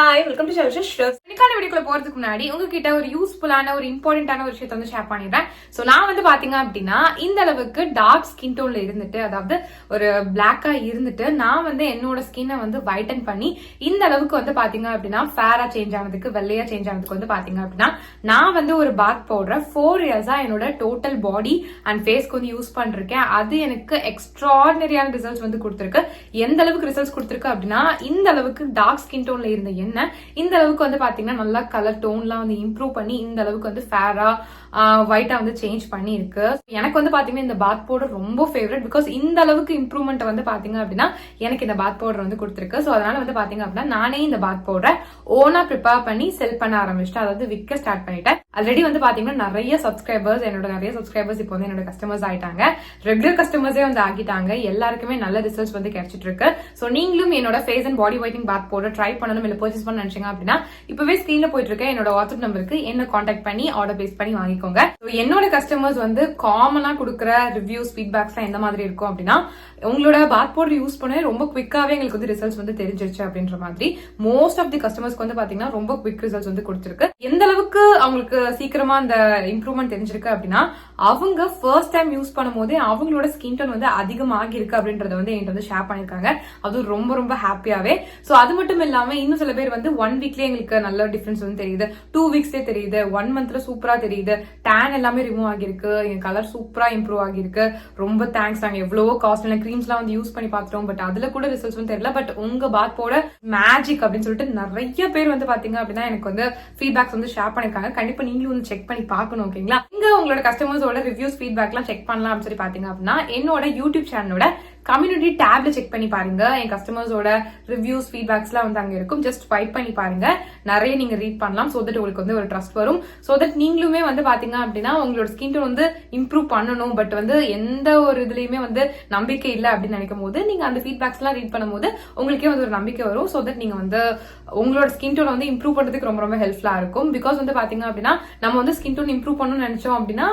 Hi, welcome to ஷெல்ஷஸ் chefs. இன்னைக்கான வீடியோக்குள்ள போறதுக்கு முன்னாடி உங்ககிட்ட ஒரு யூஸ்ஃபுல்லான ஒரு இம்பார்ட்டன்டான ஒரு விஷயத்தை ஷேர் பண்ணிடுறேன். சோ நான் பாத்தீங்க அப்படின்னா இந்த அளவுக்கு டார்க் ஸ்கின் டோன்ல இருந்துட்டு, அதாவது ஒரு பிளாக்கா இருந்துட்டு நான் என்னோட ஸ்கின்னை வைட்டன் பண்ணி இந்த அளவுக்கு பாத்தீங்க அப்படின்னா ஃபேரா சேஞ்ச் ஆனதுக்கு, வெள்ளையா சேஞ்ச் ஆனதுக்கு பாத்தீங்க அப்படின்னா நான் ஒரு பாத் பவுடர் 4 இயர்ஸா என்னோட டோட்டல் பாடி அண்ட் ஃபேஸ்க்கு யூஸ் பண்ணிருக்கேன். அது எனக்கு எக்ஸ்ட்ராடினரியான ரிசல்ட்ஸ் கொடுத்துருக்கு. எந்த அளவுக்கு ரிசல்ட்ஸ் கொடுத்துருக்கு அப்படின்னா, இந்த அளவுக்கு டார்க் ஸ்கின் டோன்ல இருந்த என்ன இந்த அளவுக்கு பாத்தீங்கன்னா நல்லா கலர் டோன்லாம் இம்ப்ரூவ் பண்ணி இந்த அளவுக்கு ஃபேரா ஒயிட்டா சேஞ்ச் பண்ணி இருக்கு. எனக்கு பாத்தீங்கன்னா இந்த பாத் பவுடர் ரொம்ப ஃபேவரட். பிகாஸ் இந்த அளவுக்கு இம்ப்ரூவ்மெண்ட் பாத்தீங்க அப்படின்னா எனக்கு இந்த பாத் பவுடர் கொடுத்துருக்கு. சோ அதனால பாத்தீங்க அப்படின்னா நானே இந்த பாத் பவுடரை ஓனா ப்ரிப்பேர் பண்ணி செல் பண்ண ஆரம்பிச்சிட்டேன். அதாவது விற்க ஸ்டார்ட் பண்ணிட்டேன். ஆல்ரெடி பாத்தீங்கன்னா நிறைய சப்ஸ்கிரைபர்ஸ் இப்போ என்னோட கஸ்டமர்ஸ் ஆயிட்டாங்க. ரெகுலர் கஸ்டமர்ஸே ஆகிட்டாங்க. எல்லாருக்குமே நல்ல ரிசல்ட்ஸ் கிடைச்சிட்டு இருக்கு. சோ நீங்களும் என்னோட face and body whitening bath powder try பண்ணணும், இல்ல பர்ச்சேஸ் பண்ண நினைச்சீங்க அப்படின்னா இப்பவே ஸ்கிரீன்ல போயிட்டு இருக்க என்னோட வாட்ஸ்அப் நம்பருக்கு என்ன கான்டாக்ட் பண்ணி ஆர்டர் பேஸ் பண்ணி வாங்கிக்கோங்க. என்னோட கஸ்டமர்ஸ் காமனா கொடுக்குற ரிவ்யூஸ், ஃபீட்பேக்ஸ் எந்த மாதிரி இருக்கும் அப்படின்னா, உங்களோட பாத் பவுடர் யூஸ் பண்ண ரொம்ப குவிக்காவே எங்களுக்கு ரிசல்ட்ஸ் தெரிஞ்சிருச்சு அப்படின்ற மாதிரி. மோஸ்ட் ஆஃப் தி கஸ்டமர்ஸ்க்கு பாத்தீங்கன்னா ரொம்ப குவிக் ரிசல்ட்ஸ் கொடுத்திருக்கு. எந்த அளவுக்கு அவங்களுக்கு சீக்கிரமா அந்த இம்ப்ரூவ்மெண்ட் தெரிஞ்சிருக்கு அப்படின்னா, அவங்க ஃபர்ஸ்ட் டைம் யூஸ் பண்ணும் போதே அவங்களோட ஸ்கின் டோன் அதிகமாகி இருக்கு அப்படின்றத என்கிட்ட ஷேர் பண்ணிருக்காங்க. அது ரொம்ப ரொம்ப ஹாப்பியாவே. சோ அது மட்டும் இல்லாம இன்னும் சில பேர் 1 வீக்லயே எங்களுக்கு நல்ல டிஃபரன்ஸ் தெரியுது, 2 வீக்ஸ்லயே தெரியுது, 1 மந்த்ல சூப்பரா தெரியுது, டேன் எல்லாமே ரிமூவ் ஆகிருக்கு, என் கலர் சூப்பரா இம்ப்ரூவ் ஆகிருக்கு, ரொம்ப தேங்க்ஸ். நாங்க எவ்வளவோ காஸ்ட்லியான கிரீம்ஸ் எல்லாம் யூஸ் பண்ணி பாத்துட்டோம், பட் அதுல கூட ரிசல்ட்ஸ் தெரியல. பட் உங்க பாத் பவுடர் மேஜிக் அப்படின்னு சொல்லிட்டு நிறைய பேர் பாத்தீங்க அப்படின்னா எனக்கு ஃபீட்பேக்ஸ் ஷேர் பண்ணிருக்காங்க. கண்டிப்பா நீங்களும் செக் பண்ணி பாக்கணும். ஓகேங்களா? இங்க உங்களோட கஸ்டமர்ஸோட ரிவ்யூஸ், ஃபீட்பேக் எல்லாம் செக் பண்ணலாம் அப்படின்னு சொல்லி பாத்தீங்க அப்படின்னா என்னோட யூடியூப் சேனலோட கம்யூனிட்டி டேப்ல செக் பண்ணி பாருங்க. என் கஸ்டமர்ஸோட ரிவ்யூஸ், ஃபீட்பேக்ஸ் எல்லாம் அங்க இருக்கும். ஜஸ்ட் ஸ்வைப் பண்ணி பாருங்க. நிறைய நீங்க ரீட் பண்ணலாம். சோ தட் உங்களுக்கு ஒரு ட்ரஸ்ட் வரும். சோ தட் நீங்களுமே பாத்தீங்க அப்படின்னா உங்களோட ஸ்கின் டோன் இம்ப்ரூவ் பண்ணணும், பட் எந்த ஒரு இதுலயுமே நம்பிக்கை இல்ல அப்படின்னு நினைக்கும் போது நீங்க அந்த ஃபீட்பேக்ஸ் எல்லாம் ரீட் பண்ணும் போது உங்களுக்கே ஒரு நம்பிக்கை வரும். சோ தட் நீங்க உங்களோட ஸ்கின் டோன் இம்ப்ரூவ் பண்றதுக்கு ரொம்ப ரொம்ப ஹெல்ப்ஃபுல்லா இருக்கும். பிகாஸ் பாத்தீங்க அப்படின்னா நம்ம ஸ்கின் டோன் இம்ப்ரூவ் பண்ணணும்னு நினைச்சோம் அப்படின்னா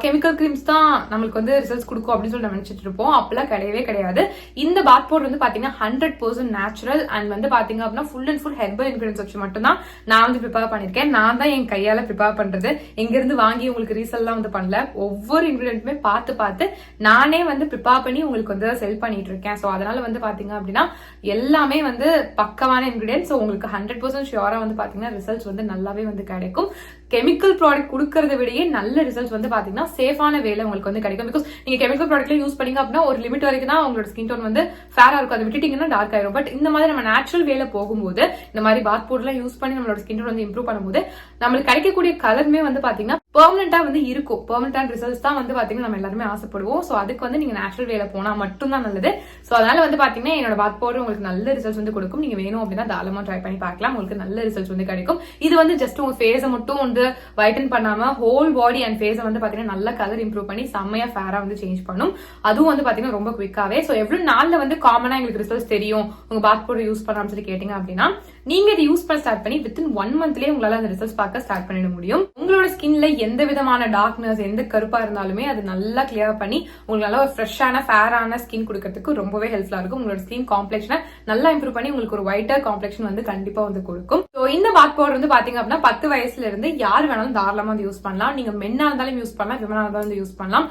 கெமிக்கல் கிரீம்ஸ் தான் நம்மளுக்கு ரிசல்ட்ஸ் கொடுக்கும் அப்படின்னு சொல்லி நினைச்சிட்டு இருப்போம். அப்பெல்லாம் கிடையவே கிடையாது. இந்த பாத் பவுடர் பாத்தீங்கன்னா 100% நேச்சுரல் அண்ட் பாத்தீங்க அப்படின்னா full and full herbal ingredients வச்சு மட்டும் தான் நான் ப்ரிப்பேர் பண்ணிருக்கேன். நான் தான் என் கையால ப்ரிப்பேர் பண்றது. எங்க இருந்து வாங்கி உங்களுக்கு ரீசெல்லாம் பண்ணல. ஒவ்வொரு இன்கிரிடியன்ட்டுமே பார்த்து நானே ப்ரிப்பேர் பண்ணி உங்களுக்கு செல் பண்ணிட்டு இருக்கேன். சோ அதனால பாத்தீங்க அப்படின்னா எல்லாமே பக்கமான இன்கிரிடியன்ஸ். உங்களுக்கு 100% ஷியோரா பாத்தீங்கன்னா ரிசல்ட்ஸ் நல்லாவே கிடைக்கும். கெமிக்கல் ப்ராடக்ட் கொடுக்கறத விடையே நல்ல ரிசல்ட்ஸ் பாத்தீங்கன்னா சேஃபான வேலை உங்களுக்கு கிடைக்கும். பிகாஸ் நீங்க கெமிக்கல் ப்ராடக்ட்ல யூஸ் பண்ணீங்க அப்படின்னா ஒரு லிமிட் வரைக்கும் தான் உங்களோட ஸ்கின் டோன் ஃபேரா இருக்கும். அதை விட்டுட்டீங்கன்னா டார்க் ஆயிரும். பட் இந்த மாதிரி நம்ம நேச்சுரல் வேலை போகும்போது, இந்த மாதிரி பாத் பவுடர்லாம் யூஸ் பண்ணி நம்மளோட ஸ்கின் டோன் இம்ப்ரூவ் பண்ணும்போது நம்மளுக்கு கிடைக்கக்கூடிய கலருமே பாத்தீங்கன்னா பெர்மனண்டா இருக்கும். பெர்மனண்டான ரிசல்ட்ஸ் தான் பாத்தீங்கன்னா நம்ம எல்லாருமே ஆசைப்படுவோம். சோ அதுக்கு நீங்க நேச்சுரல் வேலை போனா மட்டும் தான் நல்லது. சோ அதனால பாத்தீங்கன்னா என்னோட பாத் பவுடர் உங்களுக்கு நல்ல ரிசல்ட்ஸ் கொடுக்கும். நீங்க வேணும் அப்படின்னா தாராளமா ட்ரை பண்ணி பார்க்கலாம். உங்களுக்கு நல்ல ரிசல்ட்ஸ் கிடைக்கும். இது ஜஸ்ட் உங்க ஃபேஸை மட்டும் வைட்டன் பண்ணாம ஹோல் பாடி அண்ட் ஃபேஸை பாத்தீங்கன்னா நல்ல கலர் இம்ப்ரூவ் பண்ணி செம்மையா ஃபேரா சேஞ்ச் பண்ணும். அதுவும் பாத்தீங்கன்னா ரொம்ப குவிக்காவே. சோ எவ்வளவு நாள்ல காமனா எங்களுக்கு ரிசல்ட்ஸ் தெரியும் உங்க பாத் பவுடர் யூஸ் பண்ணலாம்னு சொல்லி கேட்டீங்க அப்படின்னா, நீங்க இதை யூஸ் பண்ண ஸ்டார்ட் பண்ணி வித்தின் 1 மந்த்லயே உங்களால அந்த ரிசல்ட்ஸ் பார்க்க ஸ்டார்ட் பண்ணிட முடியும். உங்களோட ஸ்கின்ல எந்த விதமான டார்க்னஸ், எந்த கருப்பா இருந்தாலுமே அது நல்லா கிளியர் பண்ணி உங்களுக்கு நல்ல ஒரு ஃப்ரெஷ்ஷான ஃபேரான ஸ்கின் கொடுக்கறதுக்கு ரொம்பவே ஹெல்ப்ஃபுல்லா இருக்கும். உங்களோட ஸ்கின் காம்ப்ளெக்ஷனை நல்லா இம்ப்ரூவ் பண்ணி உங்களுக்கு ஒரு ஒயிட்டர் காம்ப்ளெக்ஷன் கண்டிப்பா கொடுக்கும். சோ இந்த பாத் பவுடர் பாத்தீங்க அப்படின்னா 10 வயசுல இருந்து யார் வேணாலும் தாராளமா யூஸ் பண்ணலாம். நீங்க மென்னா இருந்தாலும் யூஸ் பண்ணலாம், விமனா இருந்தாலும் யூஸ் பண்ணலாம்.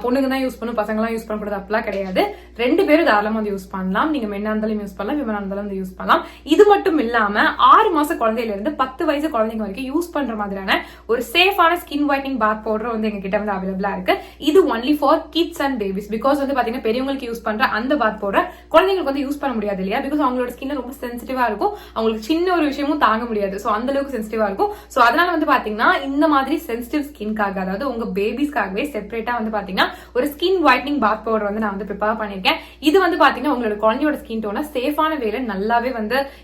பொண்ணுங்க தான் யூஸ் பண்ணும், பசங்க எல்லாம் யூஸ் பண்ணக்கூடாது அப்படிலாம் கிடையாது. 2 பேரும் தாராளமா யூஸ் பண்ணலாம். நீங்க மென்னா இருந்தாலும் யூஸ் பண்ணலாம், விமனா இருந்தாலும் யூஸ் பண்ணலாம். இது மட்டும் இல்லாம 6 மாச குழந்தையில இருந்து 10 வயசு குழந்தைங்க வரைக்கும் யூஸ் பண்ற மாதிரியான ஒரு சேஃபான ஸ்கின் ஒயிட்னிங் பாத் பவுடர் எங்க கிட்ட அவைலபிளா இருக்கு. இது only for kids and babies. Because பாத்தீங்கன்னா பெரியவங்களுக்கு யூஸ் பண்ற அந்த பாத் பவுடர் குழந்தைங்களுக்கு யூஸ் பண்ண முடியாது இல்லையா? பிகாஸ் அவங்களோட ஸ்கின் ரொம்ப சென்சிட்டிவா இருக்கும். அவங்களுக்கு சின்ன ஒரு விஷயமும் தாங்க முடியாது. சோ அந்த அளவுக்கு சென்சிட்டிவா இருக்கும். சோ அதனால பாத்தீங்கன்னா இந்த மாதிரி சென்சிட்டிவ் ஸ்கின்காக, அதாவது உங்க பேபிஸ்க்காகவே செப்பரேட்டா பாத்தீங்கன்னா ஒரு ஸ்கின் ஒயிட்னிங் பாத் பவுடர் நான் ப்ரிப்பேர் பண்ணிருக்கேன். இது பாத்தீங்கன்னா உங்களோட குழந்தையோட ஸ்கின் டோனை சேஃபான வேலை நல்லாவே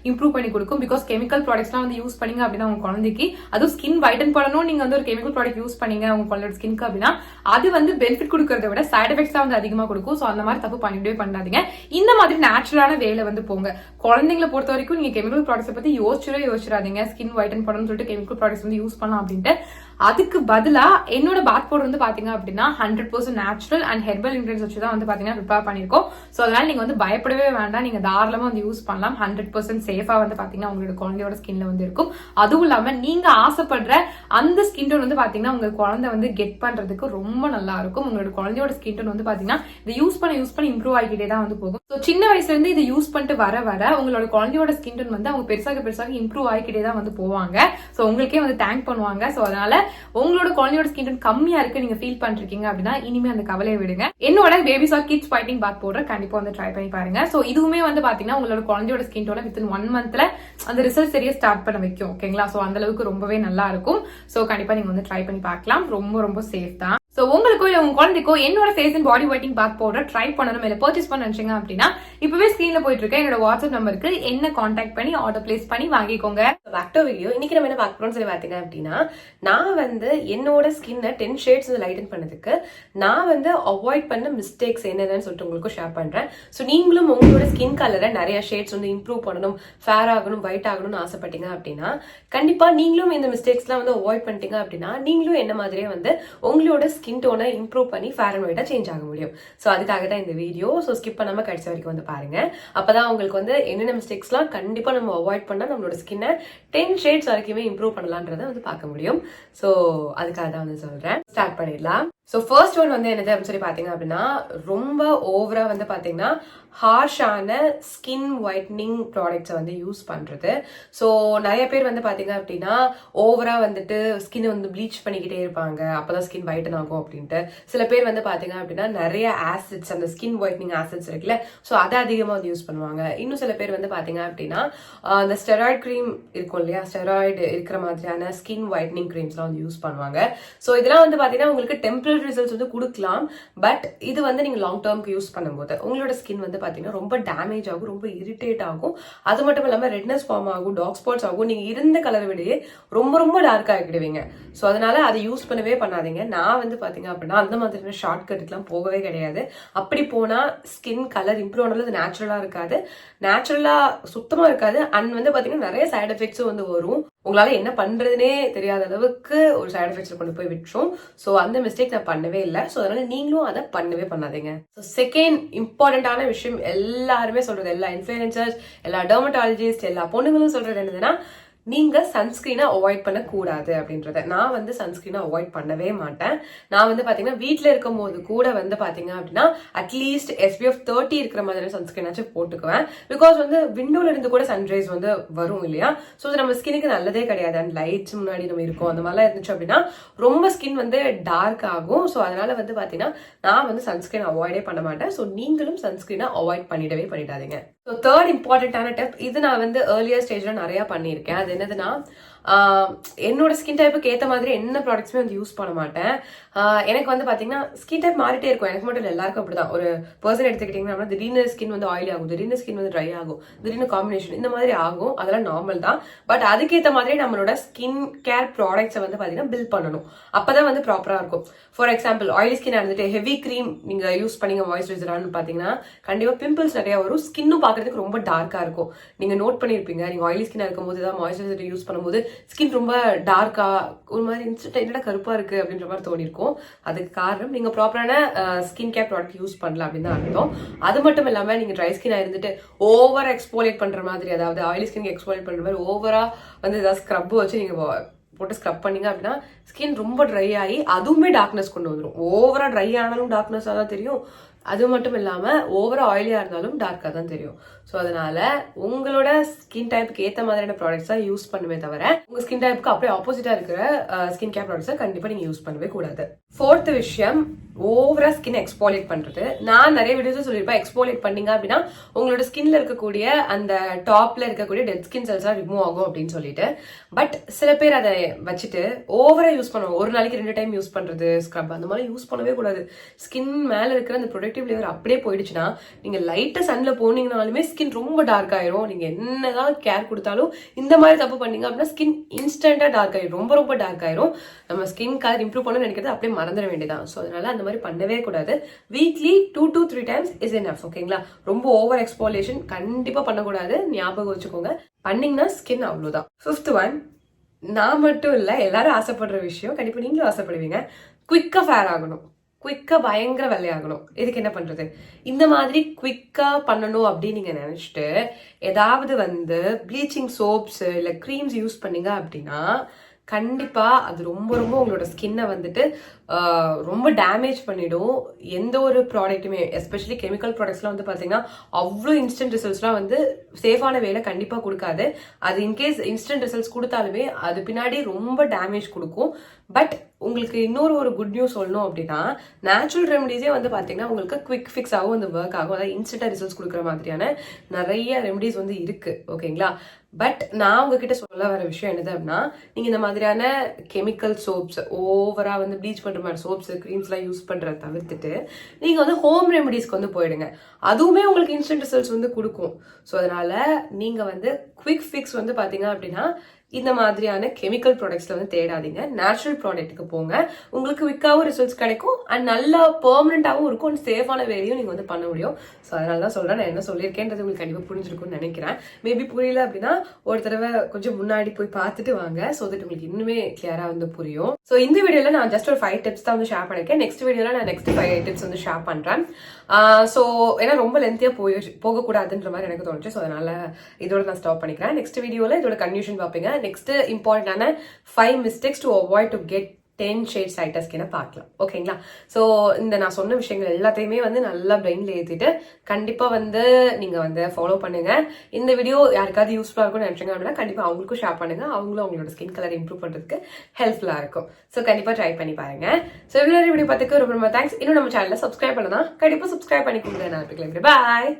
இம்ப்ரூவ் பண்ணி கொடுக்கும். பிகாஸ் கெமிக்கல் ப்ராடக்ட்ஸ் எல்லாம் யூஸ் பண்ணீங்க அப்படின்னா உங்க குழந்தைக்கு அதுவும் ஸ்கின் வைட்டன் பண்ணணும், நீங்க ஒரு கெமிக்கல் கெமிக்கல் ப்ராடக்ட் யூஸ் பண்ணீங்க உங்க குழந்தையோட ஸ்கின்க்கு அப்படின்னா அது வந்து பெனிஃபிட் கொடுக்கறத விட சைட் எஃபெக்ட்ஸ் தான் வந்து அதிகமா கொடுக்கும். சோ அந்த மாதிரி தப்பு பண்ணிட்டே பண்ணாதீங்க. இந்த மாதிரி நேச்சுரலான வேலை வந்து போங்க. குழந்தைங்களை பொறுத்த வரைக்கும் நீங்க கெமிக்கல் ப்ராடக்ட்ஸ் பத்தி யோசிச்சிடாதீங்க. ஸ்கின் ஒயிட்டன் பண்ணணும்னு சொல்லிட்டு கெமிக்கல் ப்ராடக்ட்ஸ் வந்து யூஸ் பண்ணலாம் அப்படின்ட்டு. அதுக்கு பதிலா என்னோட பாத் பவுடர் வந்து பாத்தீங்க அப்படின்னா 100% நேச்சுரல் அண்ட் ஹெர்பல் இன்கிரிடியன்ஸ் வச்சு தான் வந்து பாத்தீங்கன்னா ப்ரிப்பேர் பண்ணிருக்கோம். சோ அதனால நீங்க வந்து பயப்படவே வேண்டாம். நீங்க தாராளமா வந்து யூஸ் பண்ணலாம். 100% சேஃபா வந்து பாத்தீங்கன்னா உங்களோட குழந்தையோட ஸ்கின்ல வந்து இருக்கும். அதுவும் இல்லாம நீங்க ஆசைப்படுற அந்த ஸ்கின் டோன் வந்து பாத்தீங்கன்னா உங்க குழந்தை வந்து கெட் பண்றதுக்கு ரொம்ப நல்லா இருக்கும். உங்களோட குழந்தையோட ஸ்கின் டோன் வந்து பாத்தீங்கன்னா இதை யூஸ் பண்ணி இம்ப்ரூவ் ஆகிட்டே தான் வந்து போகும். சோ சின்ன வயசுல இருந்து இதை யூஸ் பண்ணிட்டு வர உங்களோட குழந்தையோட ஸ்கின் டோன் வந்து அவங்க பெருசாக இம்ப்ரூவ் ஆகிக்கிட்டே தான் வந்து போவாங்க. சோ உங்களுக்கே வந்து தேங்க் பண்ணுவாங்க. சோ அதனால உங்களோட குழந்தையோட ஸ்கின் டோன் கம்மியா இருக்கு நீங்க ஃபீல் பண்ணிருக்கீங்க அப்படின்னா இனிமே அந்த கவலையை விடுங்க. என்னோட babies or kids fighting bath powder கண்டிப்பா வந்து ட்ரை பண்ணி பாருங்க. சோ இதுவுமே வந்து பாத்தீங்கன்னா உங்களோட குழந்தையோட ஸ்கின் டோனை வித்தின் 1 மந்த்ல அந்த ரிசல்ட் சரியா ஸ்டார்ட் பண்ண வைக்கும். ஓகேங்களா? சோ அந்த அளவுக்கு ரொம்பவே நல்லா இருக்கும். சோ கண்டிப்பா நீங்க வந்து ட்ரை பண்ணி பார்க்கலாம். ரொம்ப சேஃப் தான். சோ உங்களுக்கோ இல்ல உங்க குழந்தைக்கோ என்னோட face and body whitening bath powder try பண்ணணும் இல்ல பர்ச்சேஸ் பண்ண நினைச்சீங்க அப்படின்னா இப்பவே ஸ்கிரீன்ல போயிட்டு இருக்க என்னோட வாட்ஸ்அப் நம்பருக்கு என்ன கான்டாக்ட் பண்ணி ஆர்டர் பிளேஸ் பண்ணி வாங்கிக்கோங்க. Back to video. இன்னைக்கு நம்ம என்ன பார்க்க போறோம்னு சொல்லி பாத்தீங்க அப்படின்னா, நான் வந்து என்னோட ஸ்கின்னை 10 ஷேட்ஸ் வந்து லைட்டன் பண்ணதுக்கு நான் வந்து அவாய்ட் பண்ண மிஸ்டேக்ஸ் என்னென்னு சொல்லிட்டு உங்களுக்கு ஷேர் பண்றேன். ஸோ நீங்களும் உங்களோட ஸ்கின் கலரை நிறைய ஷேட்ஸ் வந்து இம்ப்ரூவ் பண்ணணும், ஃபேர் ஆகணும், ஒயிட் ஆகணும்னு ஆசைப்பட்டீங்க அப்படின்னா கண்டிப்பா நீங்களும் இந்த மிஸ்டேக்ஸ்லாம் வந்து அவாய்ட் பண்ணிட்டீங்க அப்படின்னா நீங்களும் என்ன மாதிரியே வந்து உங்களோட ஸ்கின் டோனை இம்ப்ரூவ் பண்ணி ஃபேர் அண்ட் ஒயிட்டா சேஞ்ச் ஆக முடியும். ஸோ அதுக்காக தான் இந்த வீடியோ. ஸோ ஸ்கிப் பண்ணாம கடைசி வரைக்கும் வந்து பாருங்க. அப்பதான் உங்களுக்கு வந்து என்னென்ன மிஸ்டேக்ஸ்லாம் கண்டிப்பா நம்ம அவாய்ட் பண்ணா நம்மளோட ஸ்கின்னை 10 ஷேட்ஸ் வரைக்குமே இம்ப்ரூவ் பண்ணலான்றதை வந்து பார்க்க முடியும். ஸோ அதுக்காக தான் வந்து சொல்றேன். ஸ்டார்ட் பண்ணிடலாம். ஸோ ஃபர்ஸ்ட் ஒன் வந்து என்னது அப்படின்னு சொல்லி பாத்தீங்க அப்படின்னா, ரொம்ப ஓவரா வந்து பாத்தீங்கன்னா ஹார்ஷான ஸ்கின் ஒயிட்னிங் ப்ராடக்ட்ஸை வந்து யூஸ் பண்றது. ஸோ நிறைய பேர் வந்து பாத்தீங்க அப்படின்னா ஓவரா வந்துட்டு ஸ்கின் வந்து ப்ளீச் பண்ணிக்கிட்டே இருப்பாங்க, அப்பதான் ஸ்கின் ஒயிட்டன் ஆகும் அப்படின்ட்டு. சில பேர் வந்து பாத்தீங்க அப்படின்னா நிறைய ஆசிட்ஸ், அந்த ஸ்கின் ஒயிட்னிங் ஆசிட்ஸ் இருக்குல்ல, ஸோ அதை அதிகமா வந்து யூஸ் பண்ணுவாங்க. இன்னும் சில பேர் வந்து பாத்தீங்க அப்படின்னா அந்த ஸ்டெராய்டு கிரீம் இருக்கும் இல்லையா, ஸ்டெராய்டு இருக்கிற மாதிரியான ஸ்கின் ஒயிட்னிங் கிரீம்ஸ்லாம் வந்து யூஸ் பண்ணுவாங்க. ஸோ இதெல்லாம் வந்து பாத்தீங்கன்னா உங்களுக்கு டெம்பரரி ரிசல்ட்ஸ் வந்து கொடுக்கலாம். பட் இது வந்து நீங்க லாங் டேர்ம்க்கு யூஸ் பண்ணும்போது உங்களோட ஸ்கின் வந்து பாத்தீங்கன்னா ரொம்ப டேமேஜ் ஆகும், ரொம்ப இரிட்டேட் ஆகும். அது மட்டும் இல்லாம ரெட்னஸ் ஃபார்ம் ஆகும், டார்க் ஸ்பாட்ஸ் ஆகும். நீங்க இருந்த கலரை விடையே ரொம்ப டார்க் ஆகிடுவீங்க. ஸோ அதனால அதை யூஸ் பண்ணவே பண்ணாதீங்க. நான் வந்து பாத்தீங்க அப்படின்னா அந்த மாதிரியான ஷார்ட் கட்டுக்கெல்லாம் போகவே கிடையாது. அப்படி போனா ஸ்கின் கலர் இம்ப்ரூவ் ஆனாலும் அது நேச்சுரலா இருக்காது, நேச்சுரலா சுத்தமா இருக்காது. அண்ட் வந்து பாத்தீங்கன்னா நிறைய சைட் எஃபெக்ட்ஸும் வந்து வரும். உங்களால என்ன பண்றதுனே தெரியாத அளவுக்கு ஒரு சைட் எஃபெக்ட்ஸ் கொண்டு போய் விட்டுரும். ஸோ அந்த மிஸ்டேக் நான் பண்ணவே இல்லை. ஸோ அதனால நீங்களும் அதை பண்ணவே பண்ணாதீங்க. ஸோ செகண்ட் இம்பார்ட்டன்டான விஷயம் எல்லாருமே சொல்றது, எல்லா இன்ஃப்ளூயன்சர்ஸ், எல்லா டெர்மட்டாலஜிஸ்ட், எல்லா பொண்ணுங்களும் சொல்றது என்னதுன்னா, நீங்க சன்ஸ்கிரீனை அவாய்ட் பண்ண கூடாது அப்படின்றத. நான் வந்து சன்ஸ்கிரீனை அவாய்ட் பண்ணவே மாட்டேன். நான் வந்து பாத்தீங்கன்னா வீட்டுல இருக்கும் போது கூட வந்து பாத்தீங்க அப்படின்னா அட்லீஸ்ட் SPF 30 இருக்கிற மாதிரி சன்ஸ்கிரீனாச்சும் போட்டுக்குவேன். பிகாஸ் வந்து விண்டோல இருந்து கூட சன்ரைஸ் வந்து வரும் இல்லையா, ஸோ அது நம்ம ஸ்கினுக்கு நல்லதே கிடையாது. அண்ட் லைட்ஸ் முன்னாடி நம்ம இருக்கோம், அந்த மாதிரிலாம் இருந்துச்சு அப்படின்னா ரொம்ப ஸ்கின் வந்து டார்க் ஆகும். ஸோ அதனால வந்து பாத்தீங்கன்னா நான் வந்து சன்ஸ்கிரீன் அவாய்டே பண்ண மாட்டேன். ஸோ நீங்களும் சன்ஸ்கிரீனை அவாய்ட் பண்ணிடாதீங்க. ஸோ தேர்ட் இம்பார்ட்டன்டான டிப், இது நான் வந்து ஏர்லியர் ஸ்டேஜ்ல நிறைய பண்ணியிருக்கேன். அது என்னதுன்னா, என்னோட ஸ்கின் டைப்புக்கு ஏற்ற மாதிரி என்ன ப்ராடக்ட்ஸுமே வந்து யூஸ் பண்ண மாட்டேன். எனக்கு வந்து பாத்தீங்கன்னா ஸ்கின் டைப் மாறிட்டே இருக்கும். எனக்கு மட்டும் இல்லை, எல்லாருக்கும் அப்படிதான். ஒரு பர்சன் எடுத்துக்கிட்டீங்கன்னா திடீர்னு ஸ்கின் வந்து ஆயிலி ஆகும், திடீர்னு ஸ்கின் வந்து ட்ரை ஆகும், திடீர்னு காம்பினேஷன் இந்த மாதிரி ஆகும். அதெல்லாம் நார்மல் தான். பட் அதுக்கேற்ற மாதிரி நம்மளோட ஸ்கின் கேர் ப்ராடக்ட்ஸை வந்து பாத்தீங்கன்னா பில்ட் பண்ணணும். அப்பதான் வந்து ப்ராப்பரா இருக்கும். ஃபார் எக்ஸாம்பிள் ஆயிலி ஸ்கின் இருந்துட்டு ஹெவி கிரீம் நீங்க யூஸ் பண்ணீங்க மாய்ஸ்சரைசரான்னு பாத்தீங்கன்னா கண்டிப்பா பிம்பிள்ஸ் நிறைய வரும், ஸ்கின்னும் பாக்குறதுக்கு ரொம்ப டார்க்கா இருக்கும். நீங்க நோட் பண்ணிருப்பீங்க, நீங்க ஆயிலி ஸ்கின்னா இருக்கும் போது ஏதாவது மாய்ஸ்சரைசர் யூஸ் பண்ணும்போது ஸ்கின் ரொம்ப டார்க்கா ஒரு மாதிரி என்னடா கருப்பா இருக்கு அப்படின்ற மாதிரி தோணிருக்கும். அதுக்கு காரணம் நீங்க ப்ராப்பரான ஸ்கின் கேர் ப்ராடக்ட் யூஸ் பண்ணல அப்படின்னு தான் அர்த்தம். அது மட்டும் இல்லாம நீங்க ட்ரை ஸ்கின்னா இருந்துட்டு ஓவரா எக்ஸ்போலேட் பண்ற மாதிரி, அதாவது ஆயிலி ஸ்கின் எக்ஸ்போலேட் பண்ற மாதிரி ஓவரா வந்து ஏதாவது ஸ்க்ரப் வச்சு நீங்க போட்டு ஸ்க்ரப் பண்ணீங்க அப்படின்னா ஸ்கின் ரொம்ப ட்ரை ஆகி அதுவுமே டார்க்னஸ் கொண்டு வந்துடும். ஓவரா ட்ரை ஆனாலும் டார்க்னஸா தான் தெரியும், அது மட்டும் இல்லாம ஓவரா ஆயிலியா இருந்தாலும் டார்க்கா தான் தெரியும். ஸோ அதனால உங்களோட ஸ்கின் டைப்புக்கு ஏற்ற மாதிரியான ப்ராடக்ட்ஸ் தான் யூஸ் பண்ணுமே தவிர உங்க ஸ்கின் டைப்புக்கு அப்படியே ஆப்போசிட்டா இருக்கிற ஸ்கின் கேர் ப்ராடக்ட்ஸை கண்டிப்பா நீங்க யூஸ் பண்ணவே கூடாது. ஃபோர்த் விஷயம், ஓவரா ஸ்கின் எக்ஸ்போலேட் பண்றது. நான் நிறைய வீடியோஸ் சொல்லியிருப்பேன், எக்ஸ்போலேட் பண்ணீங்க அப்படின்னா உங்களோட ஸ்கின்ல இருக்கக்கூடிய அந்த டாப்ல இருக்கக்கூடிய டெட் ஸ்கின் செல்ஸ் எல்லாம் ரிமூவ் ஆகும் அப்படின்னு சொல்லிட்டு. பட் சில பேர் அதை வச்சுட்டு ஓவரா யூஸ் பண்ணுவாங்க. ஒரு நாளைக்கு 2 டைம் யூஸ் பண்றது ஸ்க்ரப், அந்த மாதிரி யூஸ் பண்ணவே கூடாது. ஸ்கின் மேல இருக்கிற அந்த ப்ரொடக்டிவ் லேயர் அப்படியே போயிடுச்சுன்னா நீங்க லைட்டா சன்ல போனீங்கனாலுமே ஸ்கின் ரொம்ப டார்க் ஆயிரும். நீங்க என்னதான் கேர் கொடுத்தாலும் இந்த மாதிரி தப்பு பண்ணீங்க அப்படின்னா ஸ்கின் இன்ஸ்டன்டா டார்க் ஆயிரும், ரொம்ப ரொம்ப டார்க் ஆயிரும். நம்ம ஸ்கின் கலர் இம்ப்ரூவ் பண்ணணும்னு நினைக்கிறது அப்படியே மறந்துட வேண்டியதான். ஸோ அதனால அந்த மாதிரி பண்ணவே கூடாது. Weekly 2 to 3 times is enough. ஓகேங்களா? ரொம்ப ஓவர் எக்ஸ்போலேஷன் கண்டிப்பா பண்ணக்கூடாது, ஞாபகம் வச்சுக்கோங்க. பண்ணீங்கன்னா ஸ்கின் அவ்வளவுதான். 5th ஒன், நான் மட்டும் இல்ல எல்லாரும் ஆசைப்படுற விஷயம், கண்டிப்பா நீங்களும் ஆசைப்படுவீங்க, குவிக்கா ஃபேர் ஆகணும், குவிக்கா பயங்கர வெள்ளையாகணும். இதுக்கு என்ன பண்றது? இந்த மாதிரி குவிக்கா பண்ணணும் அப்படின்னு நீங்க நினைச்சிட்டு ஏதாவது வந்து ப்ளீச்சிங் சோப்ஸ் இல்ல க்ரீம்ஸ் யூஸ் பண்ணீங்க அப்படின்னா கண்டிப்பா அது ரொம்ப ரொம்ப உங்களோட ஸ்கின்னை வந்துட்டு ரொம்ப டேமேஜ் பண்ணிடும். எந்த ஒரு ப்ராடக்ட்டுமே, எஸ்பெஷலி கெமிக்கல் ப்ராடக்ட்ஸ்லாம் வந்து பார்த்தீங்கன்னா அவ்வளோ இன்ஸ்டன்ட் ரிசல்ட்ஸ்லாம் வந்து சேஃபான வேலை கண்டிப்பாக கொடுக்காது. அது இன்கேஸ் இன்ஸ்டன்ட் ரிசல்ட்ஸ் கொடுத்தாலுமே அது பின்னாடி ரொம்ப டேமேஜ் கொடுக்கும். பட் உங்களுக்கு இன்னொரு குட் நியூஸ் சொல்லணும் அப்படின்னா, நேச்சுரல் ரெமடிஸே வந்து பார்த்தீங்கன்னா உங்களுக்கு குவிக் ஃபிக்ஸாகவும் வந்து ஒர்க் ஆகும். அதாவது இன்ஸ்டன்ட் ரிசல்ட்ஸ் கொடுக்குற மாதிரியான நிறைய ரெமடிஸ் வந்து இருக்கு. ஓகேங்களா? பட் நான் உங்ககிட்ட சொல்ல வர விஷயம் என்னது அப்படின்னா, நீங்க இந்த மாதிரியான கெமிக்கல் சோப்ஸ், ஓவரா வந்து ப்ளீச் பண்ற மாதிரி சோப்ஸ் க்ரீம்ஸ்லாம் யூஸ் பண்றத தவிர்த்துட்டு நீங்க வந்து ஹோம் ரெமடிஸ்க்கு வந்து போயிடுங்க. அதுவுமே உங்களுக்கு இன்ஸ்டன்ட் ரிசல்ட்ஸ் வந்து கொடுக்கும். ஸோ அதனால நீங்க வந்து குவிக் ஃபிக்ஸ் வந்து பாத்தீங்க அப்படின்னா இந்த மாதிரியான கெமிக்கல் ப்ராடக்ட்ஸ்ல வந்து தேடாதீங்க, நேச்சுரல் ப்ராடக்ட்டுக்கு போங்க. உங்களுக்கு குவிக்காவும் ரிசல்ட்ஸ் கிடைக்கும் அண்ட் நல்லா பெர்மனண்டாகவும் இருக்கும் அண்ட் சேஃபான வேலையும் நீங்க வந்து பண்ண முடியும். ஸோ அதனால தான் சொல்றேன். நான் என்ன சொல்லியிருக்கேன்றது உங்களுக்கு கண்டிப்பாக புரிஞ்சிருக்கும்னு நினைக்கிறேன். மேபி புரியல அப்படின்னா ஒரு தடவை கொஞ்சம் முன்னாடி போய் பார்த்துட்டு வாங்க. ஸோ தட் உங்களுக்கு இன்னுமே கிளியரா வந்து புரியும். ஸோ இந்த வீடியோல நான் ஜஸ்ட் ஒரு 5 டிப்ஸ் தான் வந்து ஷேர் பண்ணிருக்கேன். நெக்ஸ்ட் வீடியோல நான் நெக்ஸ்ட் 5 டிப்ஸ் வந்து ஷேர் பண்றேன். ஸோ ஏன்னா ரொம்ப லென்த்தியா போகக்கூடாதுன்ற மாதிரி எனக்கு தோணுச்சு. ஸோ அதனால இதோட நான் ஸ்டாப் பண்ணிக்கிறேன். நெக்ஸ்ட் வீடியோல இதோட கன்க்ளூஷன் பார்ப்பீங்க. நெக்ஸ்ட் இம்பார்ட்டன்டான 5 mistakes to avoid to get 10 shades lighter skin பார்க்கலாம். ஓகேங்களா? ஸோ இந்த நான் சொன்ன விஷயங்கள் எல்லாத்தையுமே வந்து நல்லா பிரெயின்ல ஏற்றிட்டு கண்டிப்பா வந்து நீங்க வந்து ஃபாலோ பண்ணுங்க. இந்த வீடியோ யாருக்காவது யூஸ்ஃபுல்லா இருக்கும்னு நினைச்சீங்க அப்படின்னா கண்டிப்பா அவங்களுக்கும் ஷேர் பண்ணுங்க. அவங்களும் அவங்களோட ஸ்கின் கலர் இம்ப்ரூவ் பண்றதுக்கு ஹெல்ப்ஃபுல்லா இருக்கும். ஸோ கண்டிப்பா ட்ரை பண்ணி பாருங்க. ஸோ இவ்வளோ வீடியோ பார்த்துக்கு ரொம்ப ரொம்ப தேங்க்ஸ். இன்னும் நம்ம சேனலை சப்ஸ்கிரைப் பண்ணலாம், கண்டிப்பா சப்ஸ்கிரைப் பண்ணிக்கோங்க. நான் பாய்.